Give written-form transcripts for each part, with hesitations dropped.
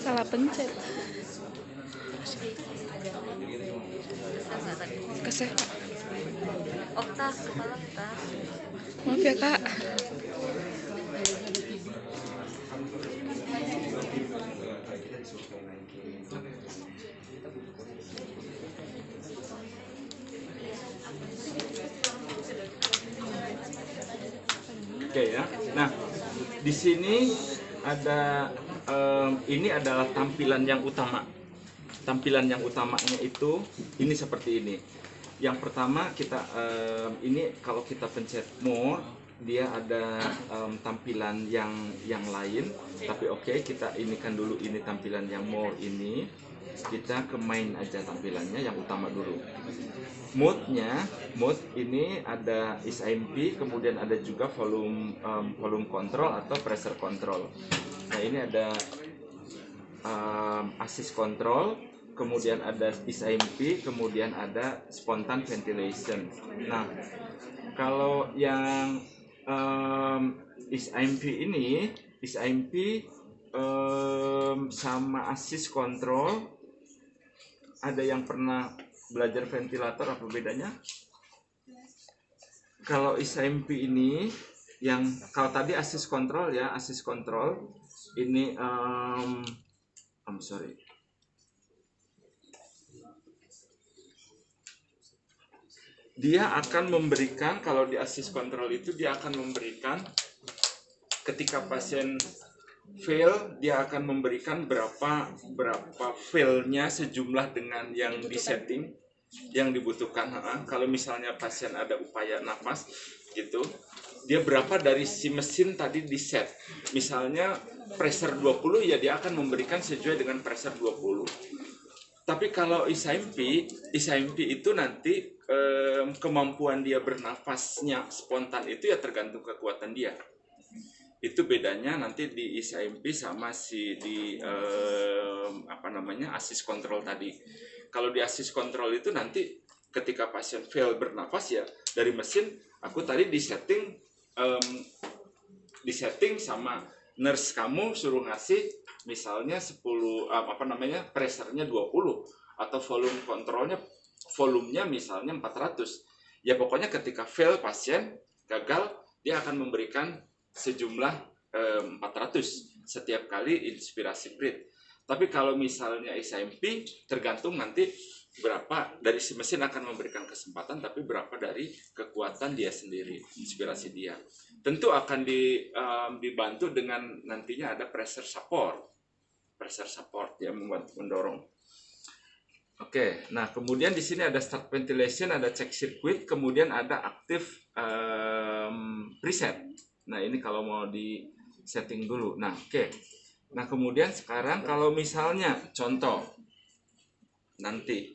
Salah pencet. Keseh, Kak. Okta, kepala kita. Maaf ya, Kak. Oke ya. Nah, di sini ada ini adalah tampilan yang utama. Tampilan yang utamanya itu ini seperti ini. Yang pertama kita ini kalau kita pencet more, dia ada tampilan yang lain. Tapi oke, kita inikan dulu ini tampilan yang more ini. Kita ke main aja tampilannya yang utama dulu. Mode ini ada ISMP, kemudian ada juga volume control atau pressure control. Nah ini ada assist control, kemudian ada ISMP, kemudian ada spontan ventilation. Nah kalau yang ISMP sama assist control, ada yang pernah belajar ventilator apa bedanya? Kalau ISMP ini yang kalau tadi assist control ya, assist control ini I'm sorry. Dia akan memberikan, kalau di assist control itu dia akan memberikan ketika pasien fail, dia akan memberikan berapa failnya sejumlah dengan yang disetting yang dibutuhkan. Kalau misalnya pasien ada upaya nafas gitu, dia berapa dari si mesin tadi di set. Misalnya pressure 20 ya dia akan memberikan sesuai dengan pressure 20. Tapi kalau ISMP itu nanti kemampuan dia bernafasnya spontan itu ya tergantung kekuatan dia. Itu bedanya nanti di ISMP sama si di assist control tadi. Kalau di assist control itu nanti ketika pasien fail bernafas ya dari mesin aku tadi disetting sama nurse kamu suruh ngasih misalnya 10 pressure-nya 20 atau volume kontrolnya volumenya misalnya 400. Ya pokoknya ketika fail pasien gagal dia akan memberikan sejumlah 400 setiap kali inspirasi breath. Tapi kalau misalnya ISMP tergantung nanti berapa dari si mesin akan memberikan kesempatan, tapi berapa dari kekuatan dia sendiri, inspirasi dia. Tentu akan dibantu dengan nantinya ada pressure support yang mendorong. Oke, nah kemudian di sini ada start ventilation, ada check circuit, kemudian ada active preset. Nah ini kalau mau di setting dulu. Nah oke. Nah kemudian sekarang kalau misalnya contoh nanti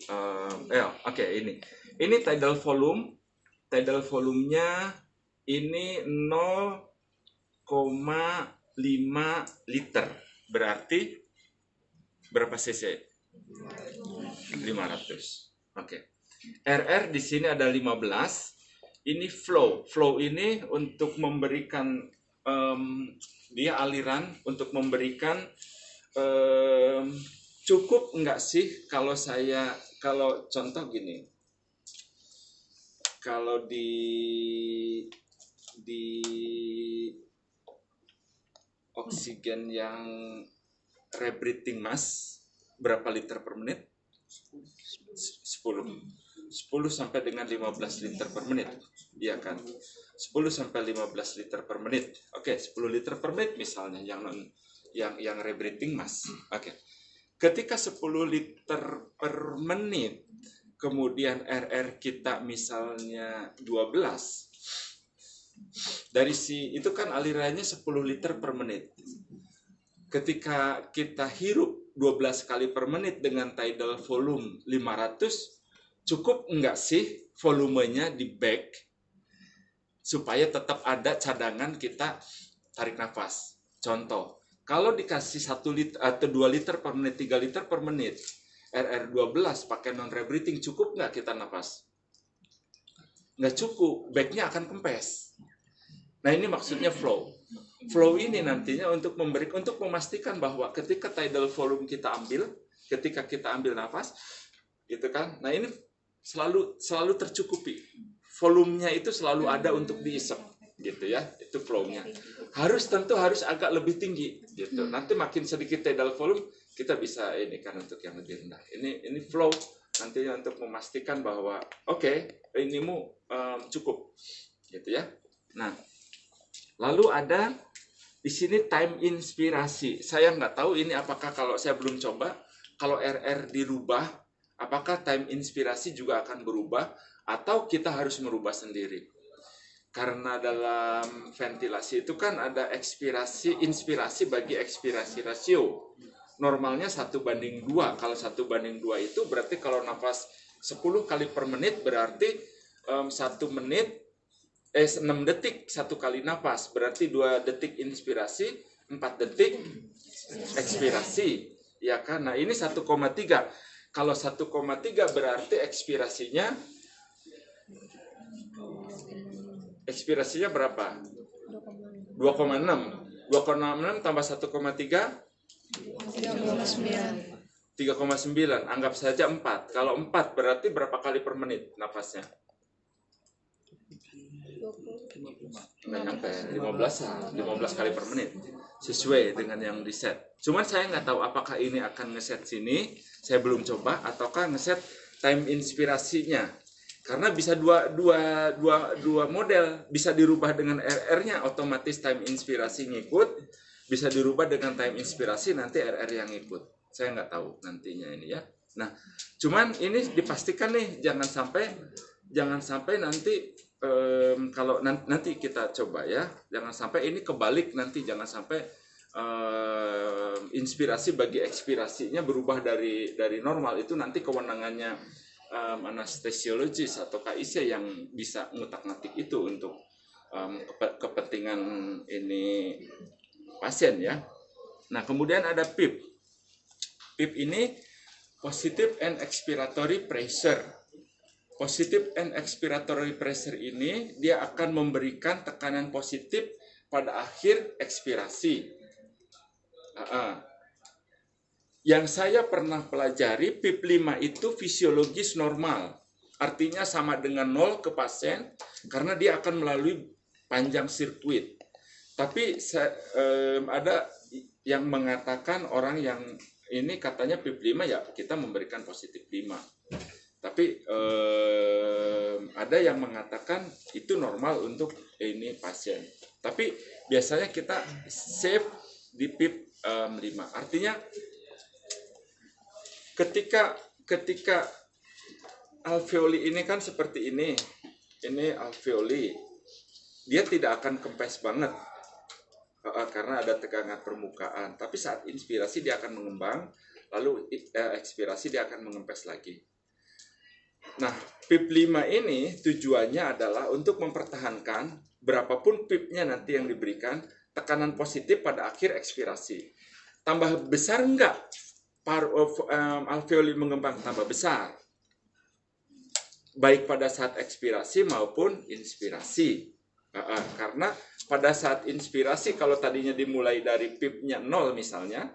ini tidal volumenya ini 0,5 liter, berarti berapa cc? 500. Oke. RR di sini ada 15. Ini flow ini untuk memberikan dia aliran untuk memberikan cukup enggak sih kalau contoh gini, kalau di oksigen yang rebreathing mask berapa liter per menit? 10 sampai dengan 15 liter per menit, iya kan? 10 sampai 15 liter per menit. Oke, 10 liter per menit misalnya yang rebreathing mask. Oke. Ketika 10 liter per menit, kemudian RR kita misalnya 12. Dari itu kan alirannya 10 liter per menit. Ketika kita hirup 12 kali per menit dengan tidal volume 500, cukup enggak sih volumenya di back supaya tetap ada cadangan kita tarik nafas? Contoh, kalau dikasih 1 liter atau 2 liter per menit, 3 liter per menit, RR12 pakai non-rebreathing, cukup nggak kita nafas? Nggak cukup, backnya akan kempes. Nah ini maksudnya flow. flow ini nantinya untuk memastikan bahwa ketika tidal volume kita ambil, ketika kita ambil nafas, gitu kan. Nah, ini selalu tercukupi. Volumenya itu selalu ada untuk diisep, gitu ya. Itu flow-nya. Tentu harus agak lebih tinggi, gitu. Nanti makin sedikit tidal volume, kita bisa ini kan untuk yang lebih rendah. Ini flow nantinya untuk memastikan bahwa oke, inimu cukup, gitu ya. Nah, lalu ada di sini time inspirasi. Saya nggak tahu ini apakah kalau saya belum coba, kalau RR dirubah, apakah time inspirasi juga akan berubah atau kita harus merubah sendiri? Karena dalam ventilasi itu kan ada inspirasi bagi ekspirasi rasio. Normalnya 1:2. Kalau 1:2 itu berarti kalau nafas 10 kali per menit berarti 1 menit 6 detik 1 kali nafas. Berarti 2 detik inspirasi, 4 detik ekspirasi. Ya kan? Nah, ini 1,3. Kalau 1,3 berarti ekspirasinya berapa? 2,6. 2,6 tambah 1,3 3,9. Anggap saja 4. Kalau 4 berarti berapa kali per menit nafasnya? Nggak nyampe 15 kali per menit sesuai dengan yang di set. Cuman saya nggak tahu apakah ini akan ngeset sini, saya belum coba, ataukah ngeset time inspirasinya. Karena bisa dua model, bisa dirubah dengan RR-nya otomatis time inspirasi ngikut, bisa dirubah dengan time inspirasi nanti RR yang ngikut. Saya nggak tahu nantinya ini ya. Nah, cuman ini dipastikan nih jangan sampai nanti kalau nanti kita coba ya, jangan sampai ini kebalik nanti, jangan sampai inspirasi bagi ekspirasinya berubah dari normal. Itu nanti kewenangannya anestesiologis atau KIC yang bisa ngutak-ngatik itu untuk kepentingan ini pasien ya. Nah, kemudian ada PIP. PIP ini positive and expiratory pressure. Positive and expiratory pressure ini dia akan memberikan tekanan positif pada akhir ekspirasi. Yang saya pernah pelajari, PIP 5 itu fisiologis normal. Artinya sama dengan 0 ke pasien karena dia akan melalui panjang sirkuit. Tapi ada yang mengatakan orang yang ini katanya PIP 5 ya kita memberikan positif 5. Tapi ada yang mengatakan itu normal untuk ini pasien. Tapi biasanya kita save di PIP 5. Artinya ketika alveoli ini kan seperti ini alveoli, dia tidak akan kempes banget karena ada tegangan permukaan. Tapi saat inspirasi dia akan mengembang, lalu ekspirasi dia akan mengempes lagi. Nah, PIP 5 ini tujuannya adalah untuk mempertahankan berapapun PIP-nya nanti yang diberikan, tekanan positif pada akhir ekspirasi. Tambah besar enggak alveoli mengembang, tambah besar. Baik pada saat ekspirasi maupun inspirasi. Karena pada saat inspirasi, kalau tadinya dimulai dari PIP-nya 0 misalnya,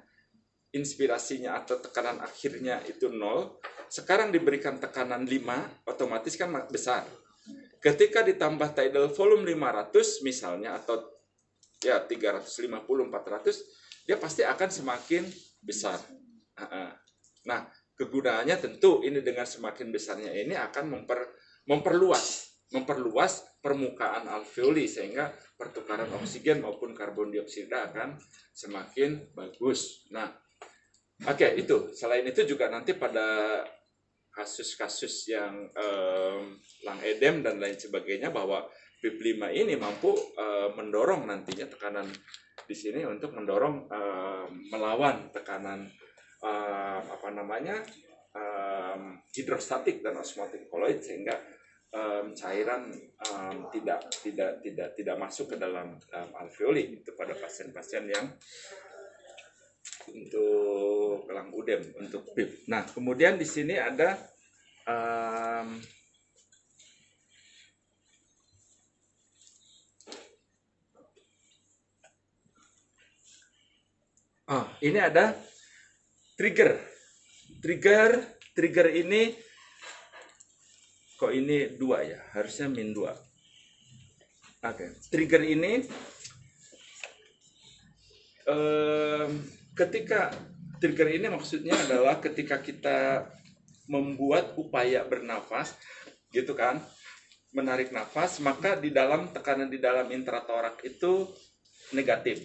inspirasinya atau tekanan akhirnya itu 0, sekarang diberikan tekanan 5, otomatis kan besar. Ketika ditambah tidal volume 500 misalnya, atau ya 350, 400, dia pasti akan semakin besar. Nah, kegunaannya tentu ini dengan semakin besarnya ini akan memperluas permukaan alveoli sehingga pertukaran oksigen maupun karbon dioksida akan semakin bagus. Nah, oke, itu. Selain itu juga nanti pada kasus-kasus yang lang edem dan lain sebagainya bahwa PIP 5 ini mampu mendorong nantinya tekanan di sini untuk mendorong melawan tekanan hidrostatik dan osmotik koloid sehingga cairan tidak masuk ke dalam alveoli itu pada pasien-pasien yang untuk lang udem untuk PIP. Nah, kemudian di sini ada Ini ada trigger. Trigger ini kok ini 2 ya? Harusnya min 2. Oke. Trigger ini ketika trigger ini maksudnya adalah ketika kita membuat upaya bernafas, gitu kan, menarik nafas, maka di dalam tekanan di dalam intratorak itu negatif.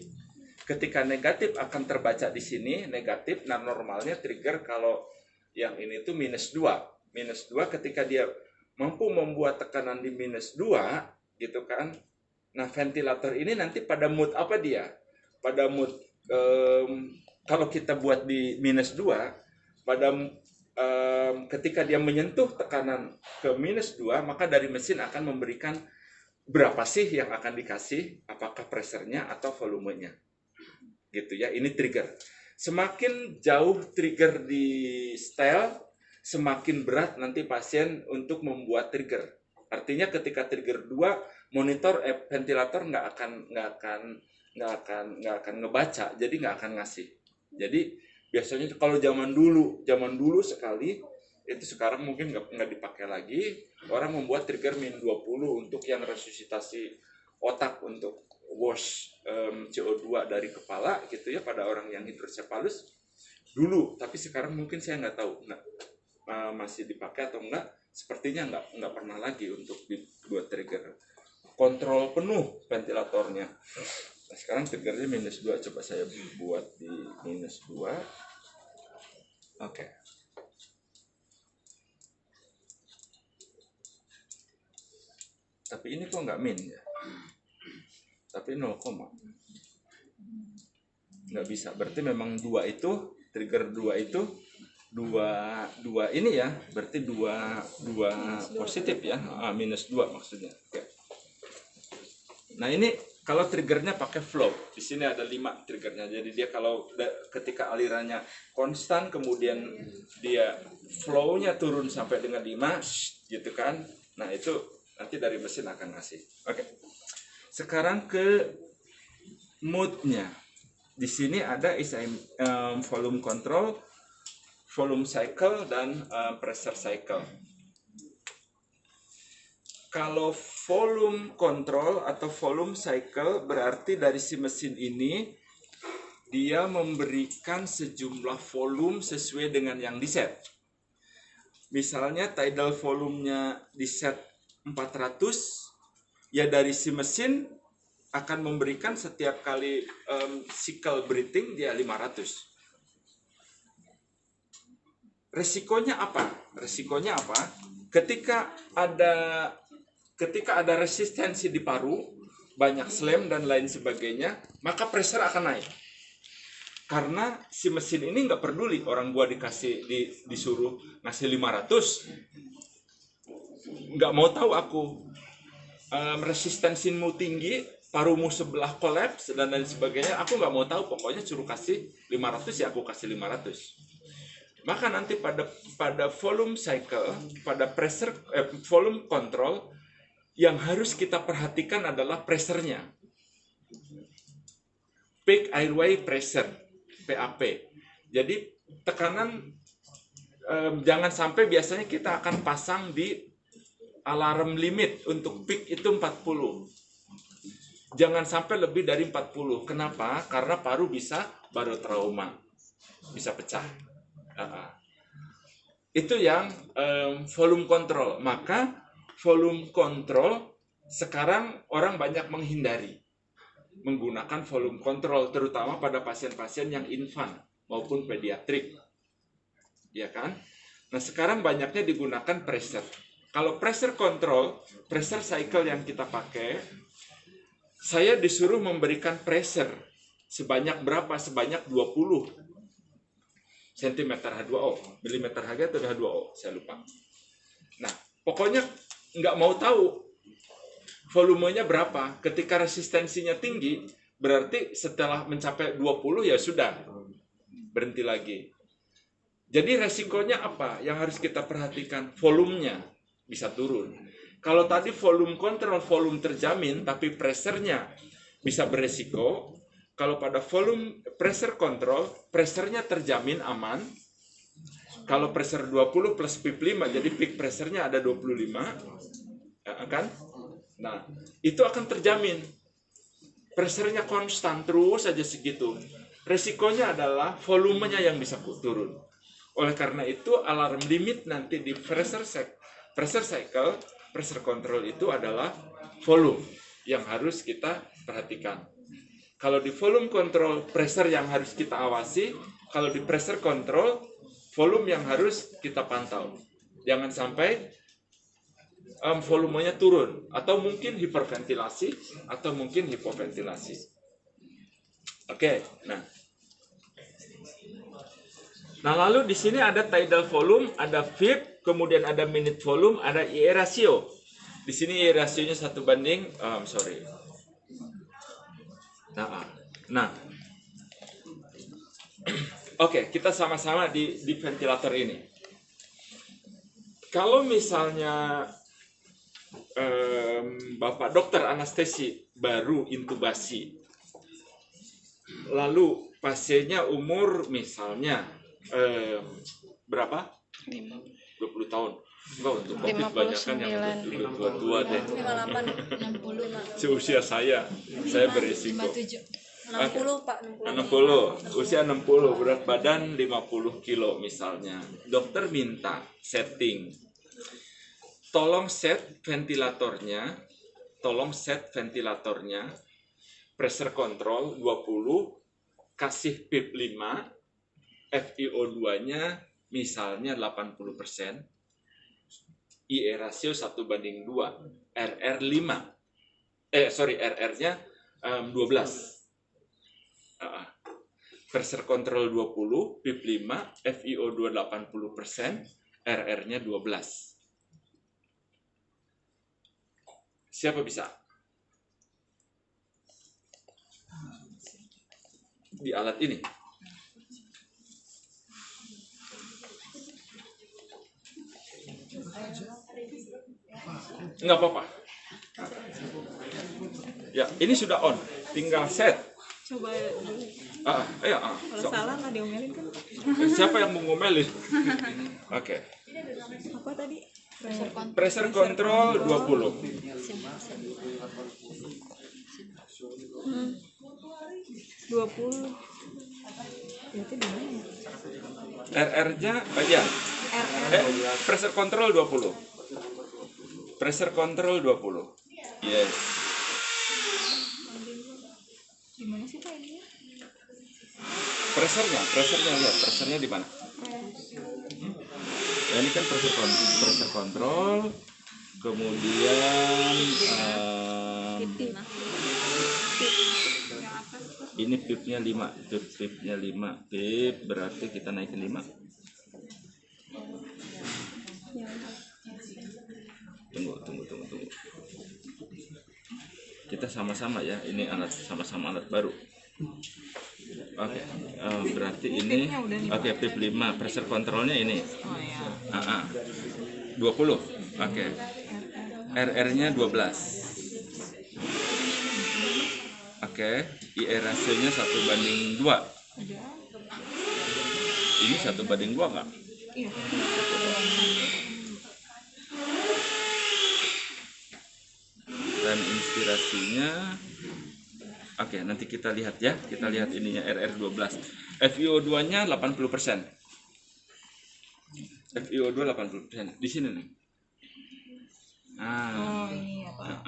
Ketika negatif akan terbaca di sini negatif. Nah, normalnya trigger kalau yang ini tuh minus 2 ketika dia mampu membuat tekanan di minus 2, gitu kan. Nah, ventilator ini nanti pada mood apa dia? Pada mood kalau kita buat di minus 2, pada ketika dia menyentuh tekanan ke minus 2, maka dari mesin akan memberikan berapa sih yang akan dikasih, apakah pressure-nya atau volumenya. Gitu ya, ini trigger. Semakin jauh trigger di setel, semakin berat nanti pasien untuk membuat trigger. Artinya ketika trigger 2, monitor ventilator nggak akan ngebaca, jadi nggak akan ngasih. Jadi biasanya kalau zaman dulu sekali, itu sekarang mungkin nggak dipakai lagi. Orang membuat trigger min 20 untuk yang resusitasi otak, untuk wash CO2 dari kepala gitu ya, pada orang yang hidrosepalus dulu. Tapi sekarang mungkin saya nggak tahu masih dipakai atau enggak. Sepertinya nggak pernah lagi untuk dibuat trigger. Kontrol penuh ventilatornya. Nah, sekarang triggernya minus 2. Coba saya buat di minus 2. Oke. Tapi ini kok nggak min ya? Tapi 0, nggak bisa. Berarti memang 2 itu, trigger 2 itu dua ini ya, berarti dua positif ya, minus 2 maksudnya. Oke. Nah, ini kalau triggernya pakai flow, di sini ada 5 triggernya. Jadi dia kalau ketika alirannya konstan, kemudian dia flow-nya turun sampai dengan 5, gitu kan. Nah, itu nanti dari mesin akan ngasih. Oke. Sekarang ke mood-nya. Di sini ada volume control, volume cycle, dan pressure cycle. Kalau volume control atau volume cycle berarti dari si mesin ini dia memberikan sejumlah volume sesuai dengan yang diset. Misalnya tidal volumenya diset 400, ya dari si mesin akan memberikan setiap kali cycle breathing dia 500. Resikonya apa? Ketika ada resistensi di paru, banyak slam dan lain sebagainya, maka pressure akan naik. Karena si mesin ini nggak peduli orang gua disuruh ngasih 500, nggak mau tahu aku resistensimu tinggi, parumu sebelah kolaps dan lain sebagainya, aku nggak mau tahu, pokoknya suruh kasih 500 ya aku kasih 500. Maka nanti pada volume cycle, pada pressure volume control, yang harus kita perhatikan adalah pressure-nya. Peak airway pressure, PAP. Jadi tekanan jangan sampai, biasanya kita akan pasang di alarm limit untuk peak itu 40. Jangan sampai lebih dari 40. Kenapa? Karena paru bisa barotrauma, bisa pecah. Itu yang volume control. Maka volume control sekarang orang banyak menghindari menggunakan volume control, terutama pada pasien-pasien yang infant maupun pediatrik, ya kan? Nah, sekarang banyaknya digunakan pressure. Kalau pressure control, pressure cycle yang kita pakai, saya disuruh memberikan pressure sebanyak berapa? Sebanyak 20 cm H2O, milimeter Hg atau H2O, saya lupa. Nah, pokoknya nggak mau tahu volumenya berapa. Ketika resistensinya tinggi, berarti setelah mencapai 20 ya sudah, berhenti lagi. Jadi resikonya apa? Yang harus kita perhatikan, volumenya bisa turun. Kalau tadi volume control, volume terjamin, tapi pressure-nya bisa beresiko. Kalau pada volume pressure control, pressure-nya terjamin aman. Kalau pressure 20 plus PIP 5, jadi peak pressure-nya ada 25, kan? Nah, itu akan terjamin. Pressure-nya konstan terus saja segitu. Resikonya adalah volumenya yang bisa turun. Oleh karena itu, alarm limit nanti di pressure cycle, pressure control itu adalah volume yang harus kita perhatikan. Kalau di volume control, pressure yang harus kita awasi. Kalau di pressure control, volume yang harus kita pantau. Jangan sampai volumenya turun. Atau mungkin hiperventilasi, atau mungkin hipoventilasi. Oke, nah. Nah, lalu di sini ada tidal volume, ada VIP, kemudian ada minute volume, ada IE ratio. Di sini IE rasionya 1:, Nah, oke, kita sama-sama di ventilator ini. Kalau misalnya Bapak dokter anestesi baru intubasi, lalu pasiennya umur misalnya berapa? 20 tahun. Enggak, untuk COVID banyak kan yang udah tua-tua deh. 58, 60, Seusia saya berisiko. 60 Pak, 60, usia 60, berat badan 50 kilo misalnya. Dokter minta setting. Tolong set ventilatornya, pressure control 20, kasih PIP 5, FiO2-nya misalnya 80%, IE ratio 1:2, RR 5. RR-nya 12. Pressure control 20, PIP 5, FiO2 80%, RR-nya 12. Siapa bisa? Di alat ini. Nggak apa-apa. Ya, ini sudah on. Tinggal set. Coba dulu. Kalau salah nggak diomelin kan? Siapa yang mau ngomelin? Oke. Apa tadi? Pressure control 20. 20. Berarti di mana ya? RR-nya ya. Pressure control 20. Pressure control 20. Yes. Gimana sih Pak ini? Pressure-nya lihat, pressure-nya di mana? Ya, ini kan pressure control, kemudian ini PIP-nya 5, PIP-nya 5, PIP berarti kita naikin 5. Tunggu. Kita sama-sama ya, ini alat sama-sama alat baru. Oke, berarti ini oke, PIP 5, pressure controlnya ini. 20. Oke. RR-nya 12. Oke, IE rasionya 1:2. Ini 1:2 nggak? Iya. Dan inspirasinya, oke, nanti kita lihat ya. Kita lihat ininya RR 12. FiO2-nya 80%. FiO2 80%. Di sini nih. Oh, ini ya Pak.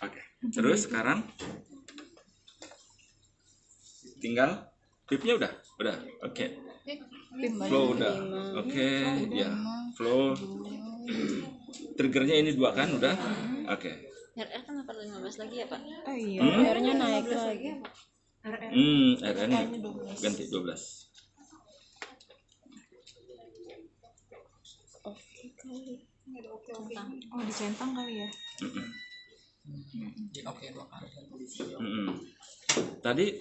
Oke. Terus sekarang tinggal PIP-nya udah. Oke. Flow udah. Oke, ya. Flow. Triggernya ini 2 kan udah. Oke. RR kan 15 lagi ya Pak? Oh iya. R-nya naik lagi. RR-nya ganti 12. Oh, dicentang kali ya? Tadi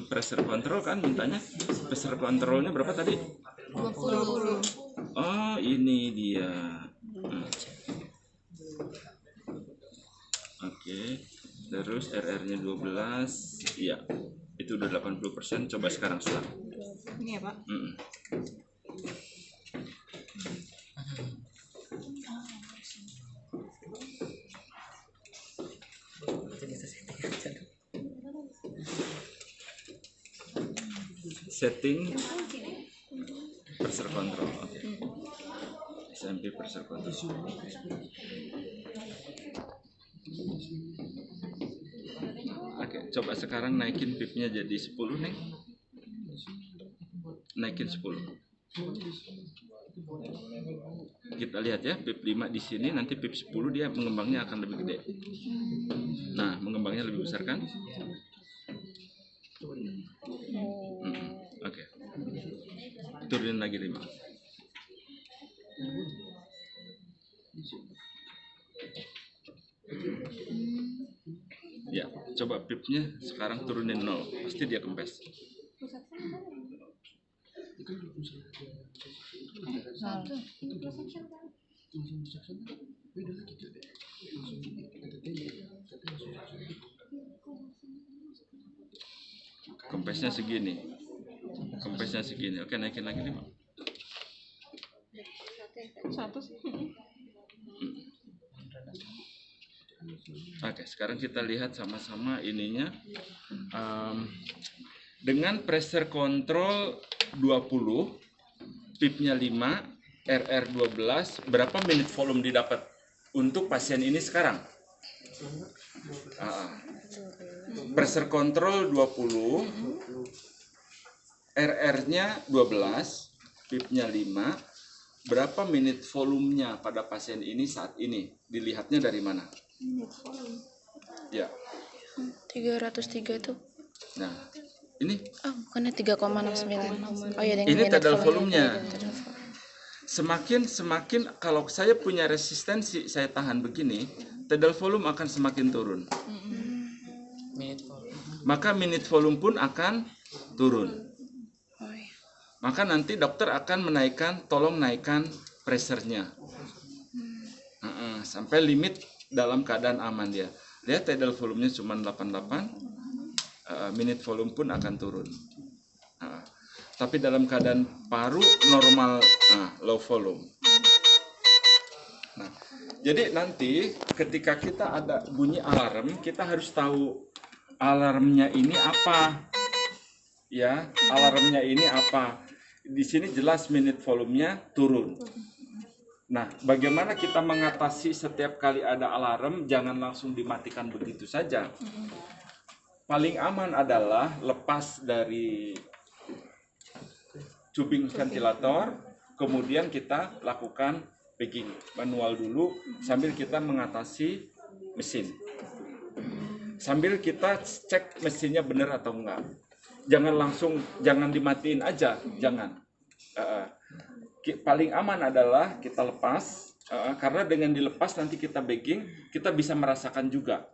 pressure control kan mintanya, pressure controlnya berapa tadi? 20. Oh ini dia. Oke. Terus RR-nya 12. Iya. Itu udah 80%. Coba sekarang surat. Ini ya Pak. Setting pressure control. Oke. SMP pressure control. Oke, coba sekarang naikin pipnya jadi 10 nih. Naikin 10. Kita lihat ya, pip 5 di sini, nanti pip 10 dia mengembangnya akan lebih gede. Nah, mengembangnya lebih besar kan? Oke. Turunin lagi 5. Ya, coba pipnya sekarang turunin 0. Pasti dia kempes. Kempesnya segini. Kempesnya segini. Oke, naikin lagi 5. 1 sih. Oke, sekarang kita lihat sama-sama ininya. Dengan pressure control 20, pipnya 5, RR 12, berapa minute volume didapat untuk pasien ini sekarang? Pressure control 20, RR-nya 12, pipnya 5, berapa minute volumenya pada pasien ini saat ini? Dilihatnya dari mana? Ya. 303 tuh. Nah, ini Bukannya 3,69. Oh iya, dengan ini minute total volumenya. Total volume. Semakin kalau saya punya resistensi, saya tahan begini, total volume akan semakin turun. Maka minute volume pun akan turun. Oh iya. Maka nanti dokter akan tolong naikkan pressure-nya. Sampai limit dalam keadaan aman dia. Lihat total volumenya cuma 88, minute volume pun akan turun. Tapi dalam keadaan paru normal, low volume. Nah, jadi nanti ketika kita ada bunyi alarm, kita harus tahu alarmnya ini apa. Ya, alarmnya ini apa. Di sini jelas minute volumenya turun. Nah, bagaimana kita mengatasi setiap kali ada alarm, jangan langsung dimatikan begitu saja. Paling aman adalah lepas dari tubing ventilator, kemudian kita lakukan packing manual dulu sambil kita mengatasi mesin. Sambil kita cek mesinnya benar atau enggak. Jangan dimatiin aja, jangan. Paling aman adalah kita lepas, karena dengan dilepas nanti kita bagging, kita bisa merasakan juga.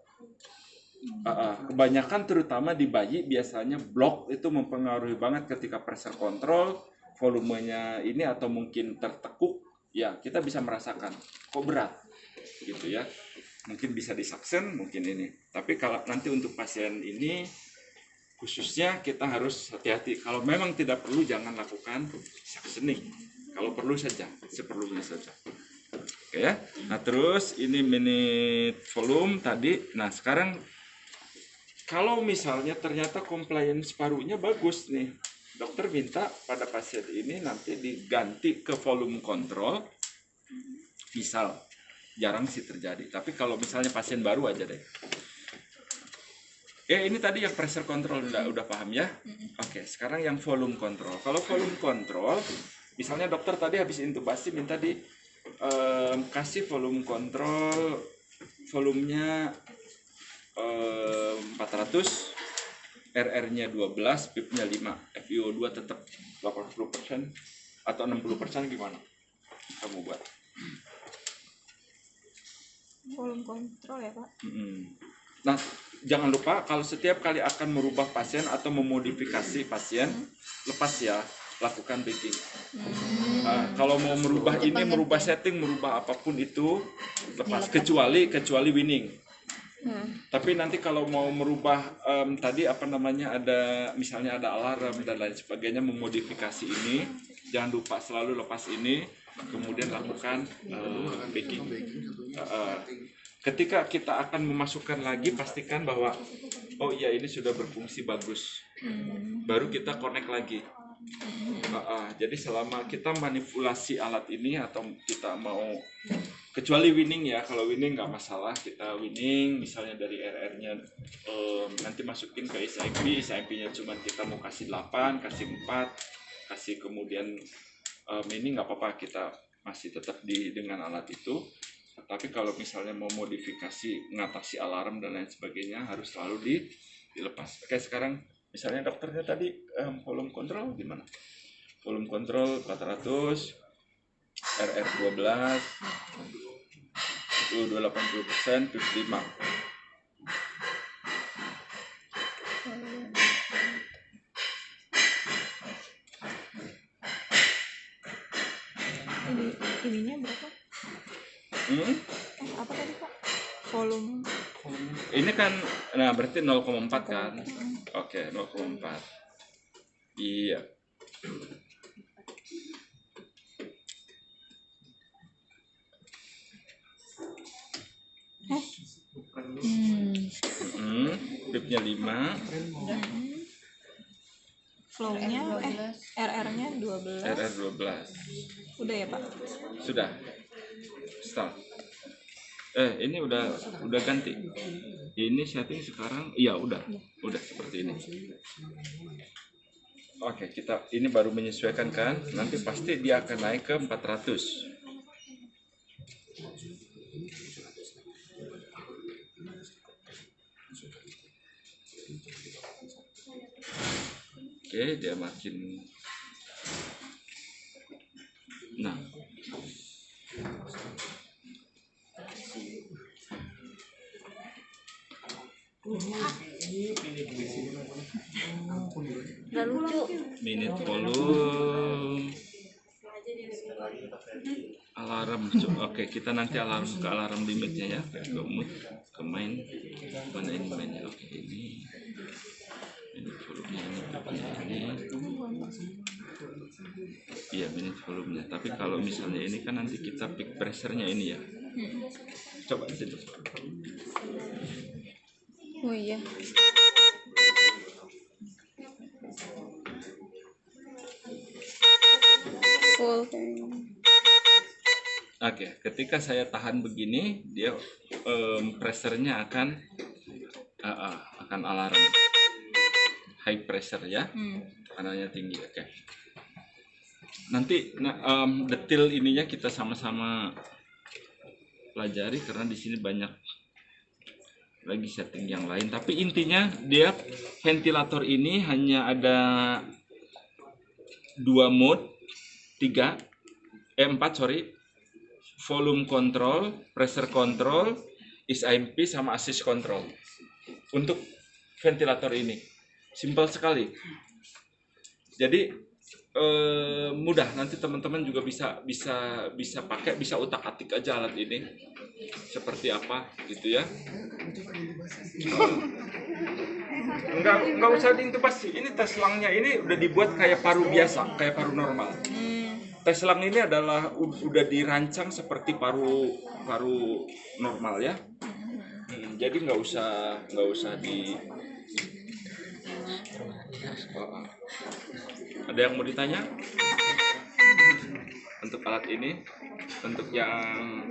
Kebanyakan terutama di bayi biasanya blok itu mempengaruhi banget ketika pressure control, volumenya ini atau mungkin tertekuk, ya kita bisa merasakan kok berat gitu ya. Mungkin bisa disaksen, mungkin ini. Tapi kalau nanti untuk pasien ini khususnya kita harus hati-hati. Kalau memang tidak perlu jangan lakukan saksening. Kalau perlu saja, seperlunya saja. Oke ya. Nah terus ini minute volume tadi. Nah sekarang kalau misalnya ternyata compliance parunya bagus nih, dokter minta pada pasien ini nanti diganti ke volume control. Misal, jarang sih terjadi. Tapi kalau misalnya pasien baru aja deh. Ini tadi yang pressure control udah paham ya? Oke, sekarang yang volume control. Kalau volume control, misalnya dokter tadi habis intubasi minta kasih volume control, volumenya 400, RR-nya 12, PIP-nya 5, FiO2 tetap 80% atau 60% gimana? Kamu buat. Volume kontrol ya Pak. Nah, jangan lupa kalau setiap kali akan merubah pasien atau memodifikasi pasien, lepas ya. lakukan baking. Kalau mau merubah ini, merubah setting, merubah apapun itu lepas, kecuali winning. Tapi nanti kalau mau merubah tadi apa namanya, ada misalnya ada alarm dan lain sebagainya, memodifikasi ini, jangan lupa selalu lepas ini, kemudian lakukan baking. Ketika kita akan memasukkan lagi, pastikan bahwa oh iya ini sudah berfungsi bagus, baru kita connect lagi. Jadi selama kita manipulasi alat ini atau kita mau, kecuali winning ya, kalau winning nggak masalah, kita winning misalnya dari RR-nya nanti masukin ke SIP-nya cuma kita mau kasih 8, kasih 4, kasih kemudian ini nggak apa-apa, kita masih tetap dengan alat itu. Tapi kalau misalnya mau modifikasi, mengatasi alarm dan lain sebagainya, harus selalu dilepas. Oke, sekarang misalnya dokternya tadi volume control gimana? Volume control 400, RR 12, itu 80%, 55. Ininya berapa? Apa tadi Pak? Volume. Ini kan, nah berarti 0,4 kan? Oke, 0,4. Iya. Pipnya 5. Flow-nya RR-nya 12. RR 12. Udah ya Pak? Sudah. Start. Ini udah ganti. Ini setting sekarang, iya udah seperti ini. Oke, kita ini baru menyesuaikan kan, nanti pasti dia akan naik ke 400. Oke, dia makin, nah. Nggak lucu. Minute volume, alarm. Oke, kita nanti ke alarm limitnya ya, ke main, mana ini mainnya? Oke, ini minute volumenya ini. Iya, minute volumenya. Tapi kalau misalnya ini kan nanti kita peak pressure-nya ini ya. Coba situ. Oh iya. Full. Oke, ketika saya tahan begini, dia pressure-nya akan alarm. High pressure ya, tekanannya tinggi. Oke. Nanti detail ininya kita sama-sama pelajari karena di sini banyak lagi setting yang lain. Tapi intinya dia ventilator ini hanya ada 2 mode, 4 sorry. Volume control, pressure control, SIP sama assist control untuk ventilator ini. Simpel sekali. Jadi mudah, nanti teman-teman juga bisa pakai, bisa utak-atik aja alat ini seperti apa gitu ya. Enggak usah diintubasi. Ini tes selangnya ini udah dibuat kayak paru biasa, kayak paru normal. Tes selang ini adalah udah dirancang seperti paru normal ya. Jadi nggak usah di. Ada yang mau ditanya untuk alat ini, untuk yang